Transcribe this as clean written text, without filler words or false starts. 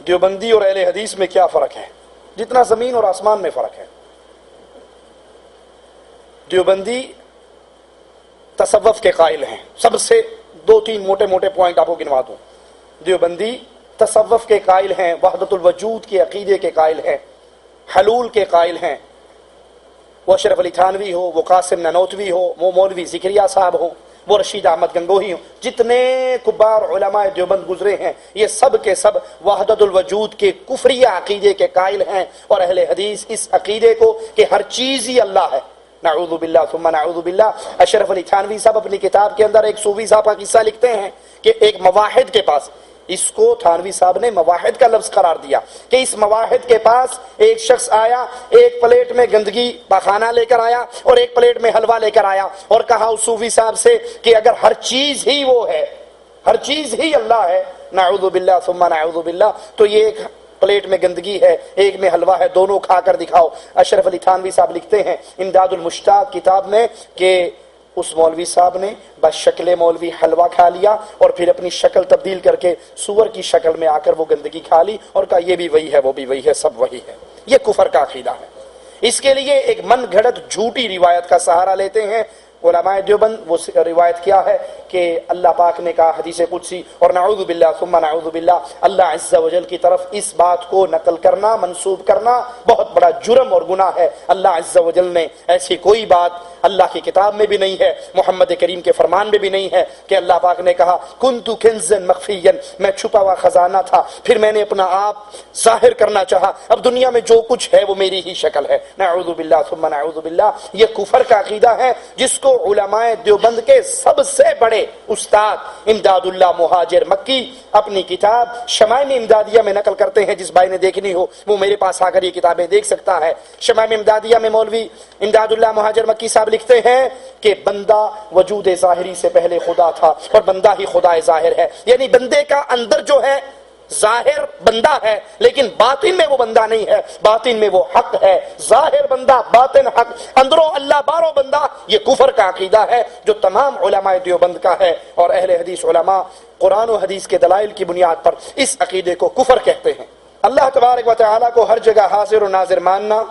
دیوبندی اور اہل حدیث میں کیا فرق ہے؟ جتنا زمین اور آسمان میں فرق ہے۔ دیوبندی تصوف کے قائل ہیں، سب سے دو تین موٹے موٹے پوائنٹ آپ کو گنوا دوں۔ دیوبندی تصوف کے قائل ہیں، وحدت الوجود کے عقیدے کے قائل ہیں، حلول کے قائل ہیں۔ وہ اشرف علی تھانوی ہو، وہ قاسم نانوتوی ہو، وہ مولوی زکریا صاحب ہو، وہ رشید احمد گنگوہی ہو، جتنے کبار علماء دیوبند گزرے ہیں یہ سب کے سب وحدت الوجود کے کفریہ عقیدے کے قائل ہیں، اور اہل حدیث اس عقیدے کو کہ ہر چیز ہی اللہ ہے، نعوذ باللہ ثم نعوذ باللہ۔ اشرف علی تھانوی صاحب اپنی کتاب کے اندر ایک صوفی صاحب کا قصہ لکھتے ہیں کہ ایک مواحد کے پاس، اس کو تھانوی صاحب نے مواحد کا لفظ قرار دیا کہ اس مواحد کے پاس ایک شخص آیا، ایک پلیٹ میں گندگی پاخانہ لے کر آیا اور ایک پلیٹ میں حلوہ لے کر آیا، اور کہا اس صوفی صاحب سے کہ اگر ہر چیز ہی وہ ہے، ہر چیز ہی اللہ ہے، نعوذ باللہ ثم نعوذ باللہ، تو یہ ایک پلیٹ میں گندگی ہے، ایک میں حلوہ ہے، دونوں کھا کر دکھاؤ۔ اشرف علی تھانوی صاحب لکھتے ہیں امداد المشتاق کتاب میں کہ اس مولوی صاحب نے بس شکل مولوی حلوہ کھا لیا اور پھر اپنی شکل تبدیل کر کے سور کی شکل میں آ کر وہ گندگی کھا لی اور کہا یہ بھی وہی ہے، وہ بھی وہی ہے، سب وہی ہے۔ یہ کفر کا عقیدہ ہے۔ اس کے لیے ایک من گھڑت جھوٹی روایت کا سہارا لیتے ہیں علماء دیوبند۔ وہ روایت کیا ہے کہ اللہ پاک نے کہا حدیث قدسی، اور نعوذ باللہ ثم نعوذ باللہ، اللہ عز و جل کی طرف اس بات کو نقل کرنا، منسوب کرنا بہت بڑا جرم اور گناہ ہے۔ اللہ عز و جل نے ایسی کوئی بات اللہ کی کتاب میں بھی نہیں ہے، محمد کریم کے فرمان میں بھی نہیں ہے کہ اللہ پاک نے کہا کنت کنزا مخفیا، میں چھپا ہوا خزانہ تھا، پھر میں نے اپنا آپ ظاہر کرنا چاہا، اب دنیا میں جو کچھ ہے وہ میری ہی شکل ہے۔ نعوذ باللہ ثم نعوذ باللہ۔ یہ کفر کا عقیدہ ہے جس کو علماء دیوبند کے سب سے بڑے استاد امداد اللہ مہاجر مکی اپنی کتاب شمائم امدادیہ میں نقل کرتے ہیں۔ جس بھائی نے دیکھنی ہو وہ میرے پاس آ کر یہ کتابیں دیکھ سکتا ہے۔ شمائم امدادیہ میں مولوی امداد اللہ مہاجر مکی صاحب لکھتے ہیں کہ بندہ وجود ظاہری سے پہلے خدا تھا اور بندہ ہی خدا ظاہر ہے، یعنی بندے کا اندر جو ہے ظاہر بندہ ہے لیکن باطن میں وہ بندہ نہیں ہے، باطن میں وہ حق ہے، ظاہر بندہ باطن حق، اندروں اللہ باروں بندہ۔ یہ کفر کا عقیدہ ہے جو تمام علماء دیوبند کا ہے، اور اہل حدیث علماء قرآن و حدیث کے دلائل کی بنیاد پر اس عقیدے کو کفر کہتے ہیں۔ اللہ تبارک و تعالیٰ کو ہر جگہ حاضر و ناظر ماننا